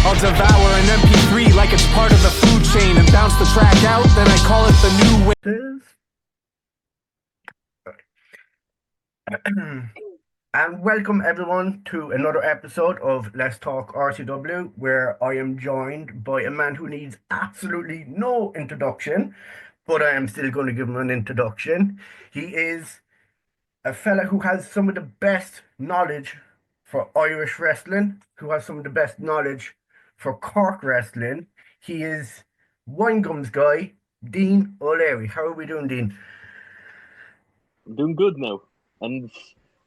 I'll devour an MP3 like it's part of the food chain and bounce the track out, then I call it the new wave. And welcome everyone to another episode of Let's Talk RCW, where I am joined by a man who needs absolutely no introduction, but I am still going to give him an introduction. He is a fella who has some of the best knowledge for Irish wrestling, who has some of the best knowledge for Cork wrestling. He is Winegum's guy, Dean O'Leary. How are we doing, Dean? I'm doing good now. And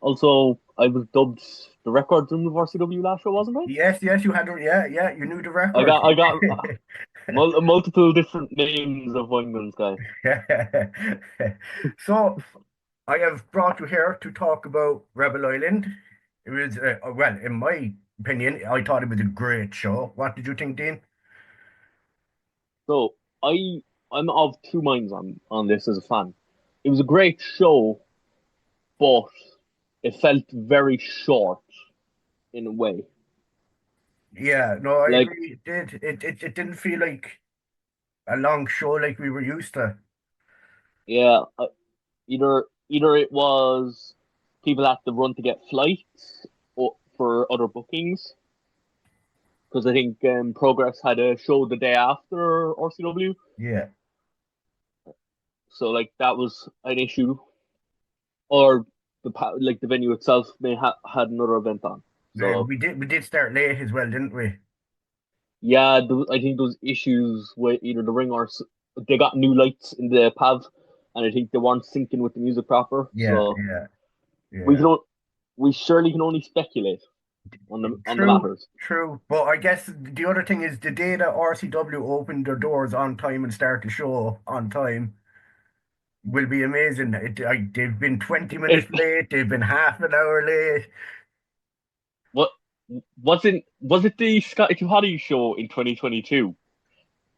also, I was dubbed the record room of RCW last show, wasn't I? Yes, you had, yeah, you knew the I record. got multiple different names of Wingman's guy. So, I have brought you here to talk about Rebel Island. It was, well, in my opinion, I thought it was a great show. What did you think, Dean? So I'm of two minds on this as a fan. It was a great show, but it felt very short in a way. Yeah, no, I Like, agree. It did. It didn't feel like a long show like we were used to. yeah, either it was people had to run to get flights for other bookings, because I think Progress had a show the day after RCW, Yeah, so like that was an issue, or the venue itself may had another event on. So we did start late as well, didn't we? yeah, I think those issues with either the ring or they got new lights in the PAV, and I think they weren't syncing with the music proper. Yeah, So we yeah. can we surely can only speculate on the True, matters. true. But I guess the other thing is the day that RCW opened their doors on time and start the show on time will be amazing. They've been 20 minutes It, late, they've been half an hour late. what was it the Scotty Hottie show in 2022?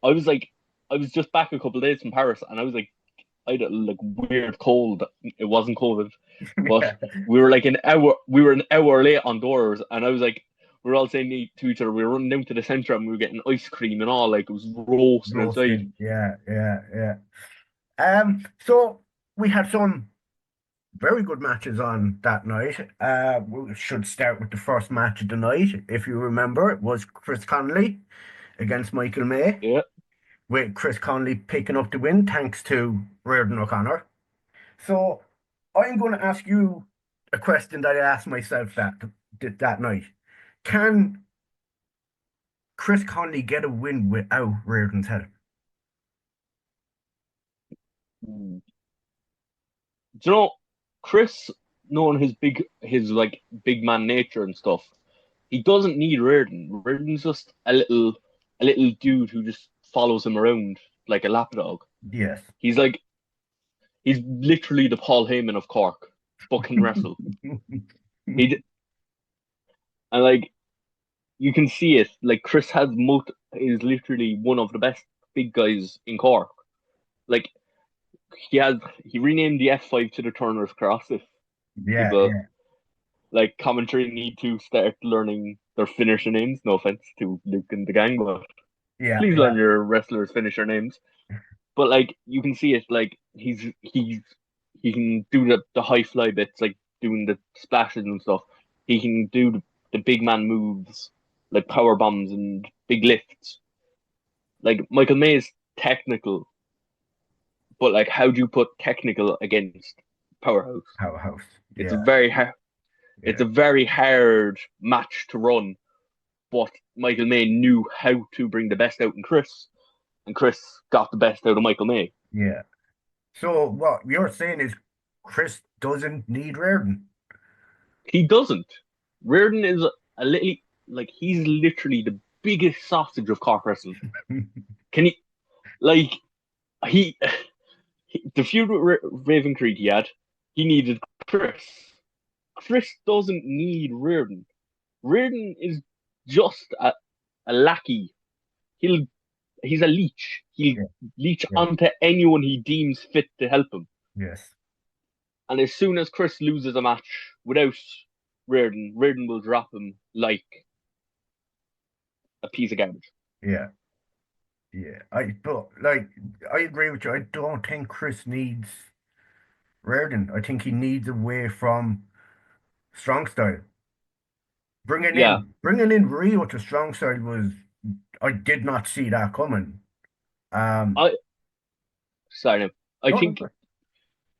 I was like, I was just back a couple of days from Paris, and I was like, I had a like weird cold. It wasn't COVID, but Yeah, we were an hour late on doors, and I was like, we were all saying to each other, we were running down to the centre and we were getting ice cream and all, like it was roasting outside. roasting. Yeah. So we had some very good matches on that night. We should start with the first match of the night. If you remember, it was Chris Conley against Michael May, Yeah. with Chris Conley picking up the win thanks to Reardon O'Connor. So I'm going to ask you a question that I asked myself that night. Can Chris Conley get a win without Reardon's help? Do you know, Chris, knowing his like big man nature and stuff, he doesn't need Reardon. Reardon's just a little dude who just follows him around like a lapdog. Yes. He's literally the Paul Heyman of Cork, but can wrestle. He and like you can see it. Like Chris is literally one of the best big guys in Cork. Like he renamed the F5 to the Turner's Cross. If Yeah, people yeah, like commentary need to start learning their finisher names. No offense to Luke and the gang, but yeah, please yeah, learn your wrestlers' finisher names. But like you can see it, like he can do the high fly bits, like doing the splashes and stuff. He can do the big man moves, like power bombs and big lifts. Like Michael May is technical, but like how do you put technical against powerhouse? powerhouse. It's Yeah, a very hard, it's yeah, a very hard match to run. But Michael May knew how to bring the best out in Chris, and Chris got the best out of Michael May. yeah. So what you're saying is Chris doesn't need Reardon. He doesn't. Reardon is a little like he's literally the biggest sausage of Cork wrestling. Can he like he, the feud with Raven Creed he needed Chris. Chris doesn't need Reardon. Reardon is just a lackey. He's a leech. He'll Yeah, leech yeah, onto anyone he deems fit to help him. yes. And as soon as Chris loses a match without Reardon will drop him like a piece of garbage. Yeah. I agree with you. I don't think Chris needs Reardon. I think he needs away from strong style. Yeah, Bringing in Rio to strong style was, I did not see that coming. Um, I sorry. I no, think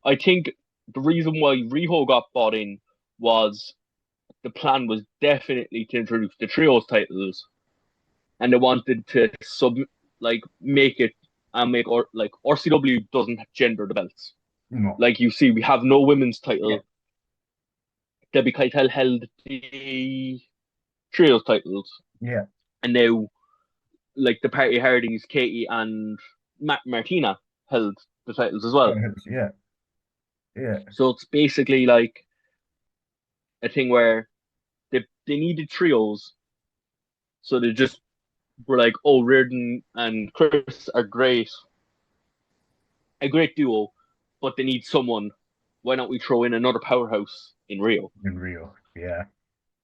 I think the reason why Riho got bought in was the plan was definitely to introduce the trios titles, and they wanted to make it and make or like RCW doesn't gender the belts. no, Like you see, we have no women's yeah, title. Debbie Keitel held the trios titles, yeah, and now like the Party Hardys, Katie and Martina held the titles as well. yeah, yeah, So it's basically like a thing where they needed trios, so they just were like, "Oh, Reardon and Chris are a great duo, but they need someone. Why don't we throw in another powerhouse in Rio?" in Rio, yeah,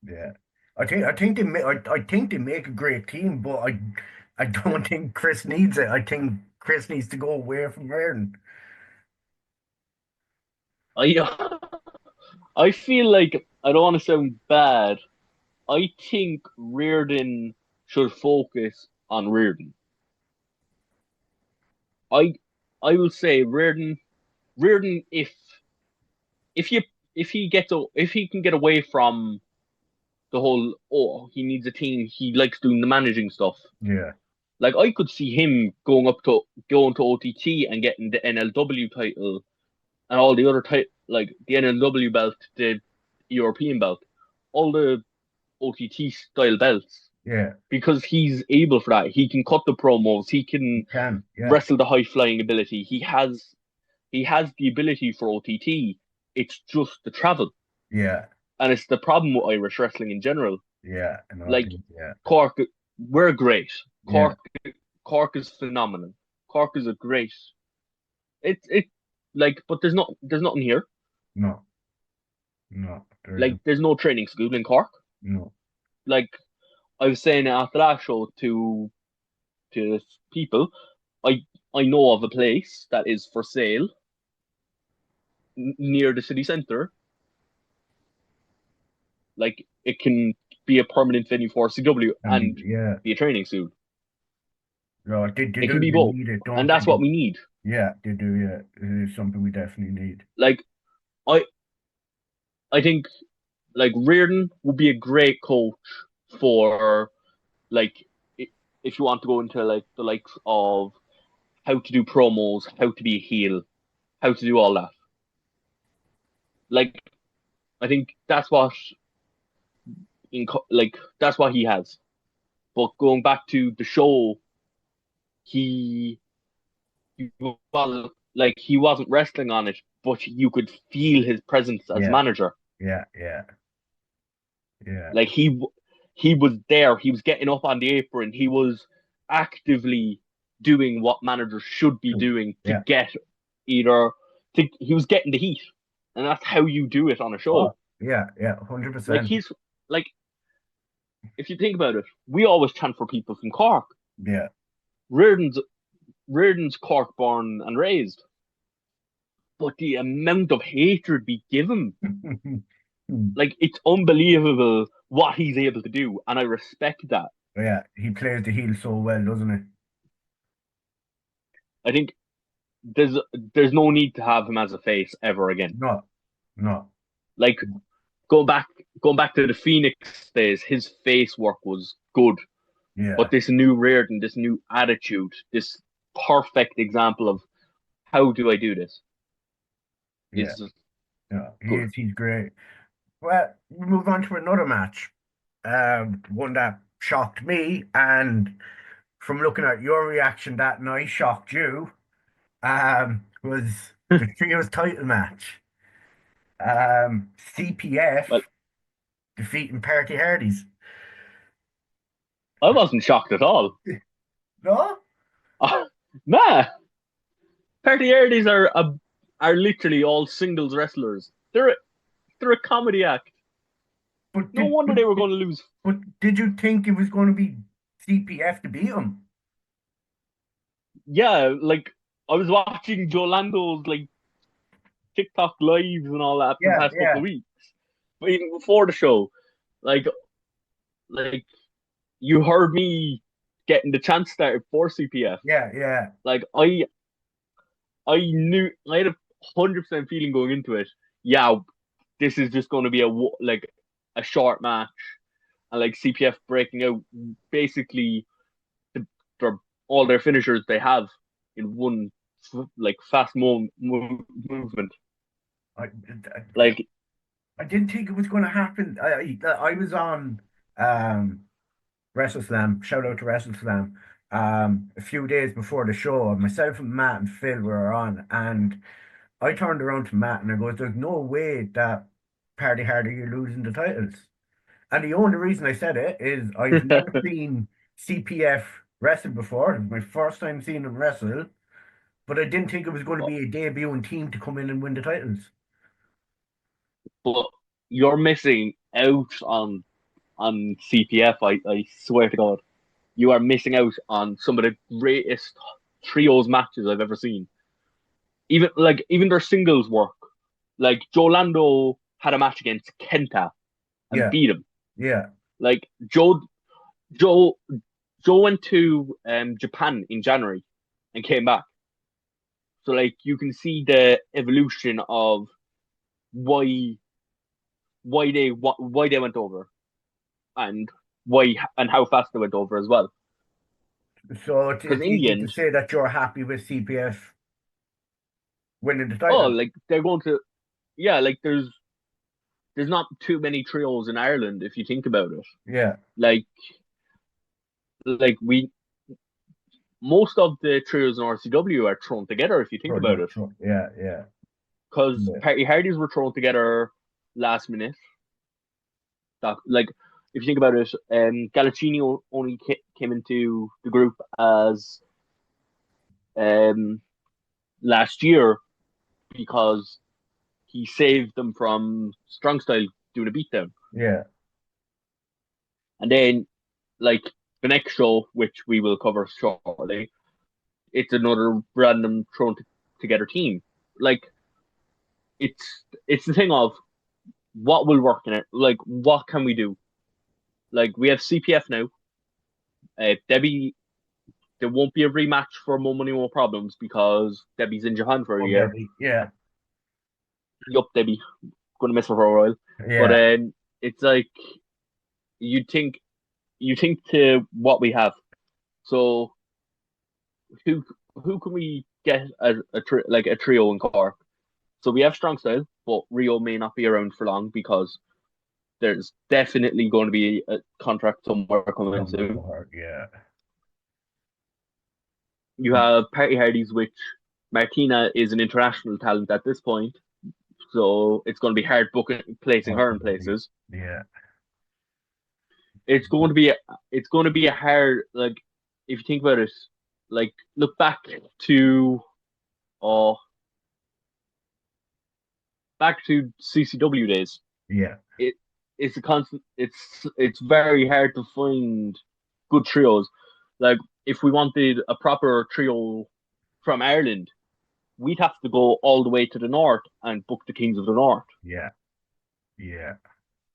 yeah. I think they make a great team, but I don't think Chris needs it. I think Chris needs to go away from Reardon. I I feel like I don't want to sound bad. I think Reardon should focus on Reardon. I I will say Reardon if you if he can get away from the whole he needs a team, he likes doing the managing stuff. Yeah, Like I could see him going to OTT and getting the NLW title and all the other like the NLW belt, the European belt, all the OTT style belts yeah, because he's able for that. He can cut the promos. He can can, yeah, wrestle the high flying ability. He has the ability for OTT. It's just the travel, yeah, and it's the problem with Irish wrestling in general. yeah, and I Like think, yeah, Cork, we're great. yeah, Cork is phenomenal. Cork is a great. It like, but there's nothing here. no, no, there Like isn't, there's no training school in Cork. no, Like I was saying after that show to people, I I know of a place that is for sale near the city centre. Like it can be a permanent venue for CW and and yeah, be a training suit. no, It can be they both, need it, and don't they? that's what we need. Yeah, they do, yeah, it is something we definitely need. Like I I think like Reardon would be a great coach for like if you want to go into like the likes of how to do promos, how to be a heel, how to do all that. Like I think that's what that's what he has. But going back to the show, he, he he wasn't wrestling on it, but you could feel his presence as Yeah, manager. yeah, yeah, yeah, Like he was there. He was getting up on the apron. He was actively doing what managers should be doing to yeah. get he was getting the heat, and that's how you do it on a Oh, show. yeah, yeah, Like 100%. he's like if you think about it, we always chant for people from Cork. Yeah, Reardon's Reardon's Cork born and raised, but the amount of hatred we give him, like it's unbelievable what he's able to do, and I respect that. yeah, he plays the heel so well, doesn't I think there's there's no need to have him as a face ever he? again. No, no, Like going back going back to the Phoenix days, his face work was good, yeah, but this new Reardon, this new attitude, this perfect example of how do I do this yeah, is just yeah. good. He's great. Well, we move on to another match. One that shocked me, and from looking at your reaction that night, shocked you. Was the trios title match. Well, CPF defeating Party Hardys. I wasn't shocked at all. No, Nah, Party Hardys are literally all singles wrestlers. They're a comedy act. but No wonder they were going to lose. did you think it was going to be CPF to beat them. Yeah, like I was watching Joe Lando's like TikTok lives and all that for the Yeah, past couple yeah, of weeks. But even before the show, like like you heard me getting the chance started for CPF. yeah, yeah. Like I knew I had 100% feeling going into it. Yeah, this is just going to be like a short match, and like CPF breaking out basically the, their, all their finishers they have in one like fast movement. I, I, Like I didn't think it was going to happen. I was on WrestleSlam. Shout out to WrestleSlam. A few days before the show, myself and Matt and Phil were on, and I turned around to Matt and I goes, "There's no way that Party Hardy you're losing the titles." And the only reason I said it is I've never seen CPF wrestle before. It was my first time seeing them wrestle, but I didn't think it was going to be a debuting team to come in and win the titles. but you're missing out on CPF. I swear to God, you are missing out on some of the greatest trios matches I've ever seen. Even their singles work. Like Joe Lando had a match against Kenta and Yeah, beat him. yeah, Like Joe Joe went to Japan in January and came back. So like you can see the evolution of why why they went over and why and how fast they went over as well. so Because it's in the easy to end, say that you're happy with CPF winning the oh, title. like they're going to yeah, like there's not too many trios in Ireland if you think about it. Yeah, Like like we most of the trios in RCW are thrown together if you think sure, about no, it. sure. Yeah, yeah, Because yeah, Party Hardys were thrown together last minute. That like if you think about it, Galaccini only came into the group as um last year because he saved them from Strong Style doing a beatdown. yeah. And then like the next show, which we will cover shortly, it's another random together team. Like it's the thing of what will work in it. Like what can we do? Like we have CPF now. Debbie, there won't be a rematch for More Money More Problems because Debbie's in Japan for a Oh, year. Debbie. Yeah, Yup, Debbie, gonna miss her for a while. But yeah. it's like you think you think to what we have. So who who can we get like a trio in Cork? So we have Strong Style, but Rio may not be around for long because there's definitely going to be a contract somewhere coming Somewhere soon. for her. Yeah. You have Party Hardys, which Martina is an international talent at this point, so it's going to be hard placing her in places. Yeah. It's going to be a hard like if you think about it, like look back to uh back to CCW days. Yeah. It it's a constant. It's very hard to find good trios. Like if we wanted a proper trio from Ireland, we'd have to go all the way to the north and book the Kings of the North. Yeah. Yeah.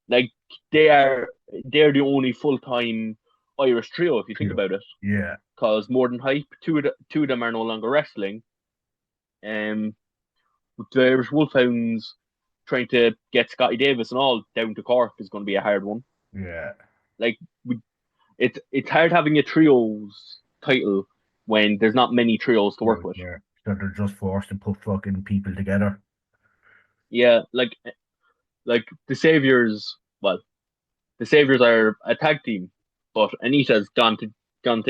Like they're the only full time Irish trio if you think True. about it. Yeah. Because more than hype, two of them are no longer wrestling. The Irish Wolfhounds trying to get Scotty Davis and all down to Cork is going to be a hard one. Yeah. Like it's hard having a trios title when there's not many trios to work with. Yeah. So they're just forced to put fucking people together. Yeah, like the Saviors. Well, the Saviors are a tag team, but Anita's gone to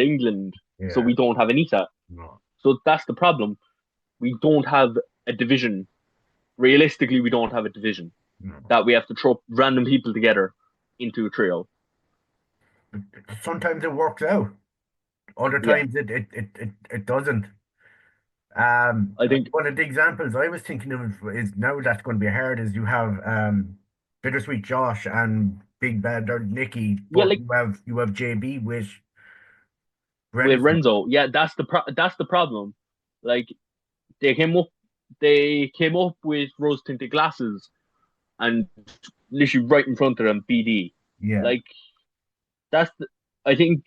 England, so Yeah. we don't have Anita. No. So that's the problem. We don't have a division. Realistically, we don't have a division No. that we have to throw random people together into a trio. Sometimes it works out. Other Yeah, times it doesn't. I think. One of the examples I was thinking of is now that's going to be hard is you have Bittersweet Josh and Big Bad or Nikki, Yeah, but like you have JB with with Renzo. Yeah, that's the problem. Like they came up with rose tinted glasses and literally right in front of them BD. Yeah. Like I think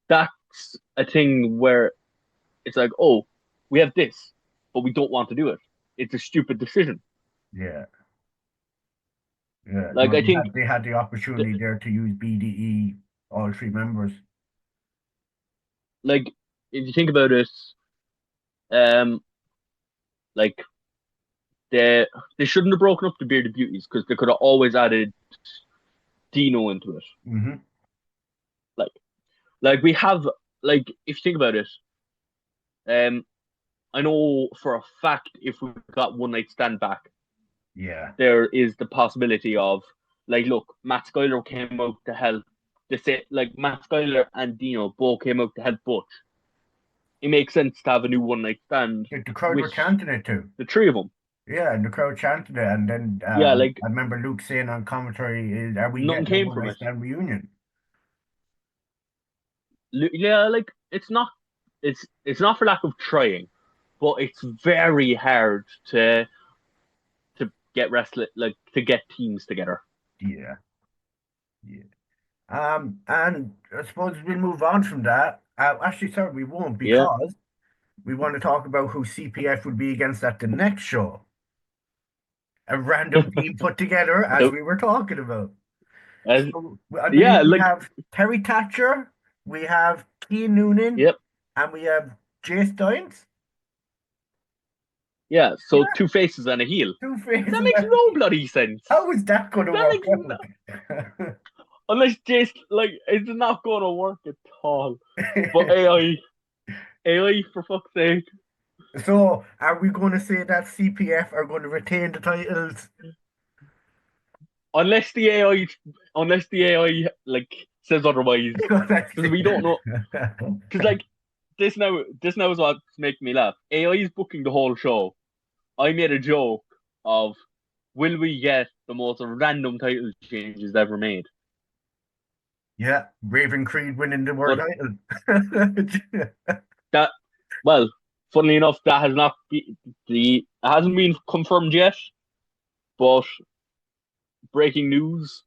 that's a thing where it's like, oh, we have this, but we don't want to do it. It's a stupid decision. Yeah. Yeah. Like No, I think they had the opportunity there to use BDE, all three members. like if you think about it, um, like they shouldn't have broken up the Bearded Beauties because they could have always added Deno into it. Mm-hmm. Like we have like if you think about it, um, I know for a fact if we got One Night Stand back, Yeah. there is the possibility of like, look, Matt Skyler came out to help. They say like Matt Skyler and Deno both came out to help Butch. It makes sense to have a new One Night Stand The crowd were with chanting it too. the three of them. Yeah, and the crowd chanted it, and then Yeah, like I remember Luke saying on commentary, "Are we nothing getting a came One from Night it. Stand reunion?" Yeah, like it's not for lack of trying, but it's very hard to get wrestling like to get teams together. Yeah, yeah. And I suppose we'll move on from that. Actually, sorry, we won't Yeah, because we want to talk about who CPF would be against at the next show. A random team put together, as we were talking about. and So I believe yeah, we like have Terry Thatcher, we have Keane Noonan, yep, and we have Jay Steins. yeah. Yeah, So two faces and a heel. two faces. That makes no bloody sense. How is that going to That work makes no, out? unless Jace like it's not going to work at all. But AI for fuck's sake. So, are we going to say that CPF are going to retain the titles? Unless the AI like says otherwise, because we don't know. Because like this now is what's making me laugh. AI is booking the whole show. I made a joke of, will we get the most random title changes ever made? Yeah, Raven Creed winning the world But title. that, well, funnily enough, that has not it hasn't been confirmed yet. But breaking news,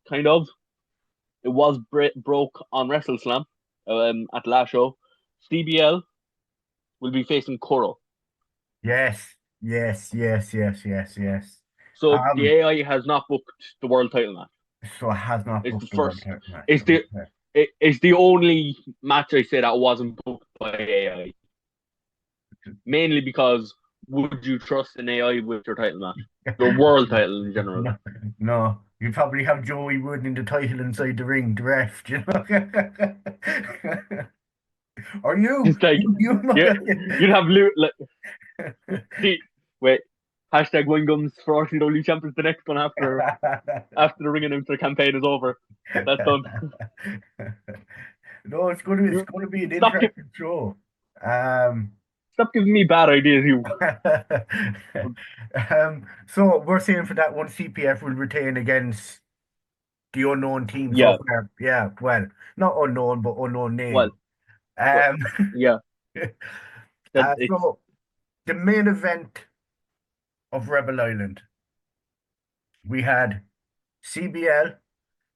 kind of, it was broke on WrestleSlam at the last show. CBL will be facing Kuro. Yes, yes, yes, yes, yes, yes. So the AI has not booked the world title match. So it has not It's booked the the world first. title match. It's the it's the only match I say that wasn't booked by AI. Mainly because would you trust an AI with your title match? Your world title in general. No, no, you probably have Joey winning the title inside the ring, the ref, you know. Or you, It's like yeah, you'd have like wait. Hashtag Wingums for RCW champions the next one after the ring announcer campaign is over. That's done. No, it's gonna be an Stop, interesting show. stop giving me bad ideas, you. So we're saying for that one, CPF will retain against the unknown team Yeah. so far. Yeah, well, not unknown, but unknown name. Well, yeah. So the main event of Rebel Island, we had CBL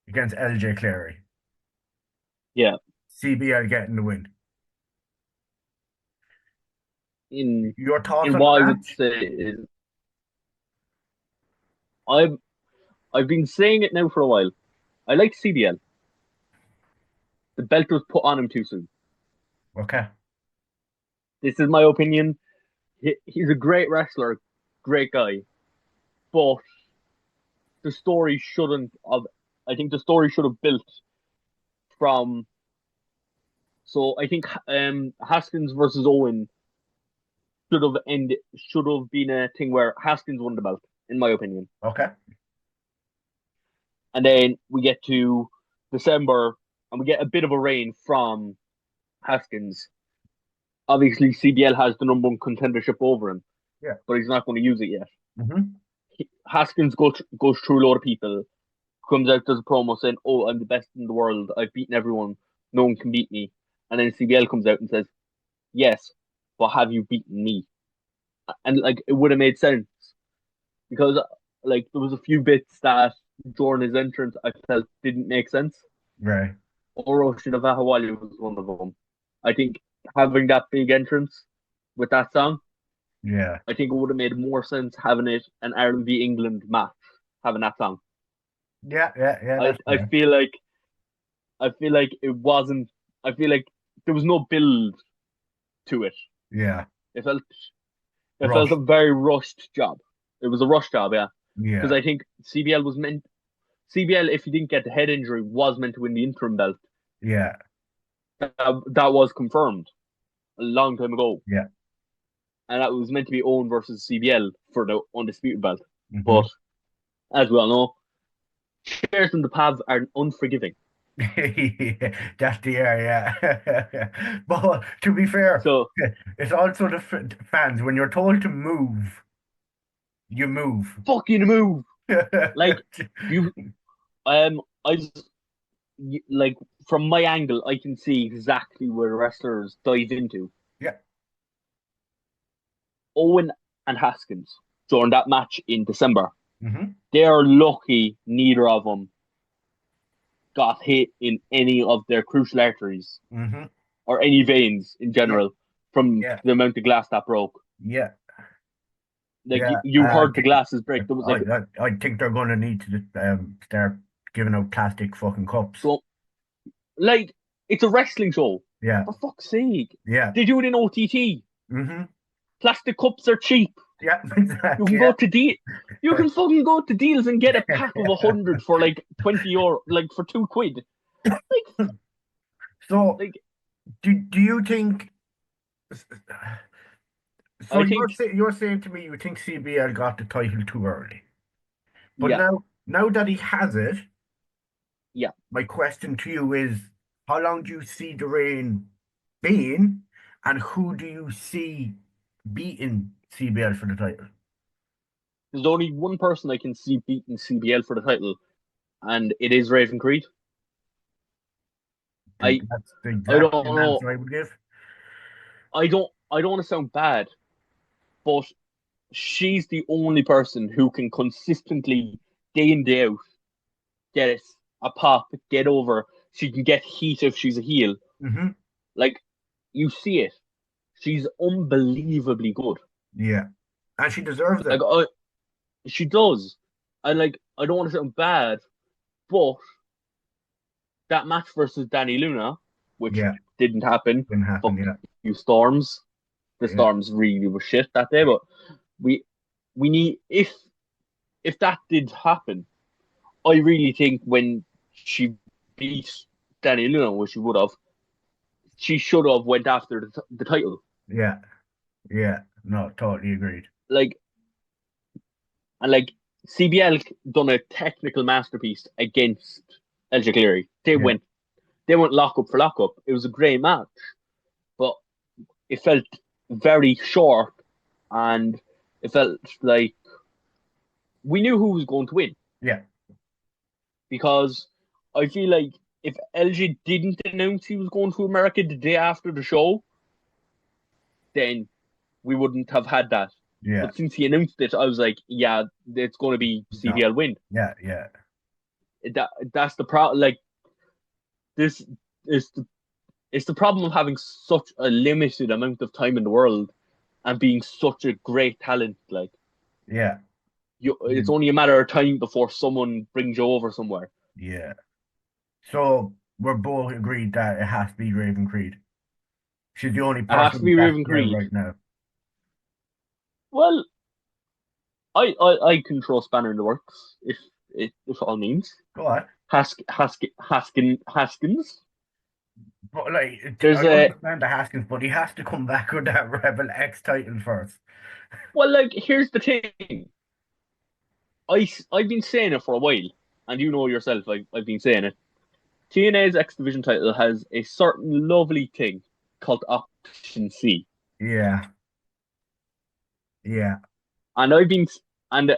against LJ Clary. Yeah. CBL getting the win. Your thoughts on what the I would match? say is I've been saying it now for a while. I like CBL. The belt was put on him too soon. Okay. This is my opinion. He's a great wrestler, great guy, but the story shouldn't have. I think the story should have built from. So I think Haskins versus Owen should have been a thing where Haskins won the belt, in my opinion. Okay. And then we get to December and we get a bit of a reign from Haskins. Obviously, CBL has the number one contendership over him, Yeah. but he's not going to use it yet. Mm-hmm. Haskins goes through a lot of people, comes out, does a promo saying, "Oh, I'm the best in the world. I've beaten everyone. No one can beat me." And then CBL comes out and says, yes, but have you beaten me? And like it would have made sense because like there was a few bits that during his entrance I felt didn't make sense. Right. Orochi Navahawali was one of them. I think having that big entrance with that song, Yeah. I think it would have made more sense having it an Ireland v England match, having that song. Yeah. Yeah. I That's I fair. feel like it wasn't. I feel like there was no build to it. Yeah. It felt it felt a Rush. very rushed job. It was a rush job, yeah. Because Yeah. I think CBL, if he didn't get the head injury, was meant to win the interim belt. Yeah. That was confirmed a long time ago, Yeah. and that was meant to be Owen versus CBL for the undisputed belt. Mm-hmm. But as we all know, shares in the Pavs are unforgiving. That's the area. But to be fair, So it's also the fans. When you're told to move, you move. fucking move, like you. I just, like from my angle, I can see exactly where wrestlers dive into. Yeah. Owen and Haskins during that match in December. Mm-hmm. They're lucky neither of them got hit in any of their crucial arteries Mm-hmm. or any veins in Yeah. general from Yeah. the amount of glass that broke. Yeah. Like Yeah. you heard the glasses break. There was like I think they're going to need to start giving out plastic fucking cups. so like it's a wrestling show. Yeah. For fuck's sake. Yeah. They do it in OTT. Mm-hmm. Plastic cups are cheap. Yeah. You Exactly. can go to you can fucking go to deals and get a pack of 100 for like €20, like for £2. Like So, like do you think? So I think you're saying to me you think CBL got the title too early, but yeah, now that he has it, yeah. my question to you is, how long do you see the reign being, and who do you see beating CBL for the title? There's only one person I can see beating CBL for the title, and it is Raven Creed. That's the I exact don't same know. answer I would give. I don't want to sound bad, but she's the only person who can consistently day in day out get a pop, get over. She can get heat if she's a heel. Mm-hmm. Like you see it. She's unbelievably good. Yeah, and she deserves it. Like she does. And like I don't want to sound bad, but that match versus Danny Luna, which Yeah, didn't happen, didn't happen. fuck Yeah, you Storms. The yeah, Storms really were shit that day, but we need if that did happen, I really think when she beat Danny Luna, which she would have, she should have went after the title. yeah, yeah. No, totally agreed. Like and like CBL done a technical masterpiece against LJ Leary. Yeah, They went lock up for lock up. It was a great match, but it felt very short, and it felt like we knew who was going to win yeah, because I feel like if LJ didn't announce he was going to America the day after the show, then we wouldn't have had that. yeah. But since he announced it, I was like, yeah, it's going to be No, CBL win. yeah, yeah, That's the problem. Like this is it's the problem of having such a limited amount of time in the world and being such a great talent. Like yeah, it's only a matter of time before someone brings you over somewhere. yeah. So we're both agreed that it has to be Raven Creed. She's the only It has to person be that's Raven there Creed. right now. Well, I can throw a spanner in the works if all means. Go on. Haskins. But like, There's I a understand the Haskins, but he has to come back with that Rebel X title first. well, like here's the thing. I've been saying it for a while, and you know yourself. I've been saying it. TNA's X Division title has a certain lovely thing called Option C, Yeah, yeah, and I've been saying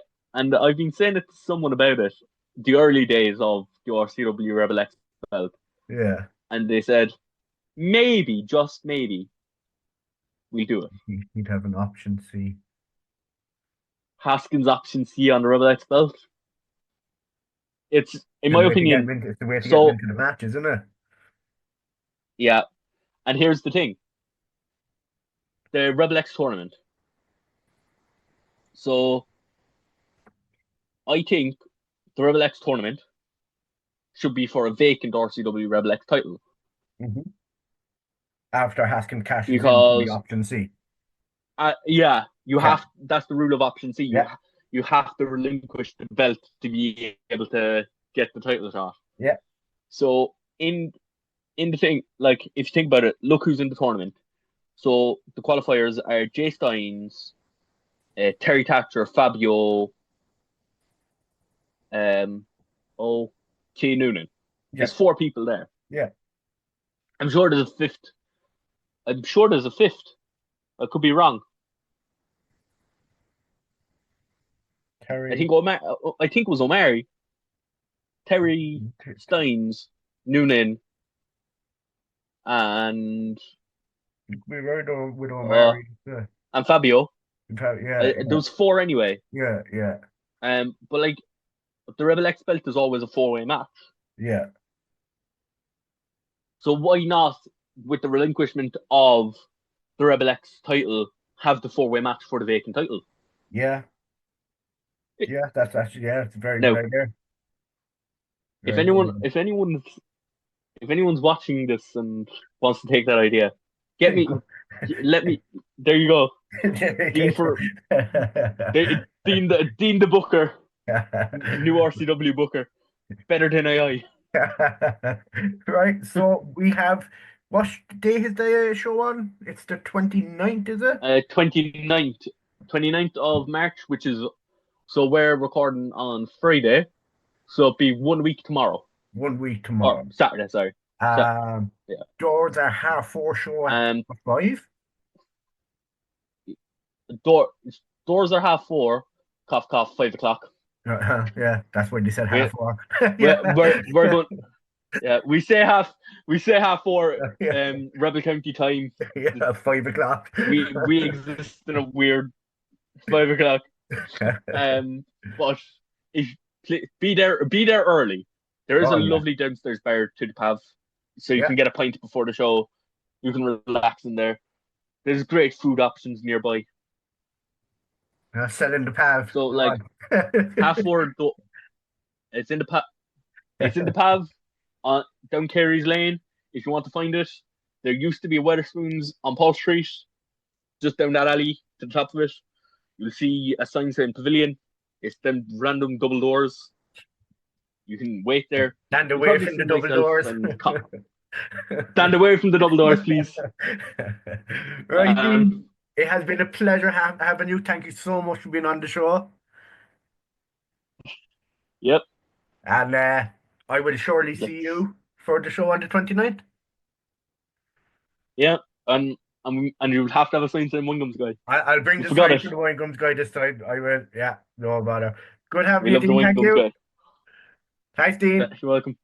it to someone about it the early days of the RCW Rebel X belt, yeah, and they said, maybe, just maybe, we'll do it. He'd have an option C. Haskins option C on the Rebel X belt. It's, in my opinion, It's the way to get so, into the match, isn't it? yeah. And here's the thing. The Rebel X tournament. So, I think the Rebel X tournament should be for a vacant RCW Rebel X title. Mm-hmm. After Haskins cashes in Because, the option C. yeah, you Yeah. have, that's the rule of option C. Yeah. You have to relinquish the belt to be able to get the title shot. Yeah. So, in the thing, like, if you think about it, look who's in the tournament. So, the qualifiers are Jay Steins, Terry Thatcher, Fabio, Kay Noonan. Yeah. There's 4 people there. Yeah. I'm sure there's a fifth. I could be wrong. Terry. I think it was Omari, Terry, Steins, Noonan, and We rode on with Omari. and Fabio. Yeah. There was 4 anyway. Yeah. But like the Rebel X belt is always a 4-way match. Yeah. So why not, with the relinquishment of the Rebel X title, have the 4-way match for the vacant title? Yeah. Yeah, that's actually, it's very No. good idea. If anyone's watching this and wants to take that idea, let me. There you go. Dean the Booker, new RCW Booker, better than AI. Right, so we have, what day is the show on? It's the 29th, is it? 29th of March, which is, so we're recording on Friday, so it'll be 1 week tomorrow. 1 week tomorrow. Or Saturday, sorry. Yeah. Doors are 4:30 show at 5. Doors are 4:30. Cough, cough. 5 o'clock. Yeah, that's when they said 4:30. We're going. Yeah, we say 4:30. Rebel County time. Yeah, 5 o'clock. We exist in a weird 5 o'clock. But be there early. There is a lovely downstairs bar to the pav, so you can get a pint before the show. You can relax in there. There's great food options nearby. Selling the pav. So like 4:30. It's in the pav. It's in the pav on down Carey's Lane. If you want to find it, there used to be a Weatherspoons on Paul Street, just down that alley to the top of it. You'll see a sign saying Pavilion. It's them random double doors. You can wait there. Stand away from the double doors. Stand away from the double doors, please. Right, Dean. It has been a pleasure having you. Thank you so much for being on the show. Yep. And I will surely see you for the show on the 29th. Yeah, and you'll have to have a sign saying Wingham's guy. I'll bring the sign to the Wingham's guy this time. I will. Yeah, no bother. Good having you, Dean. Thank you. Guy. Thanks, Dean. You're welcome.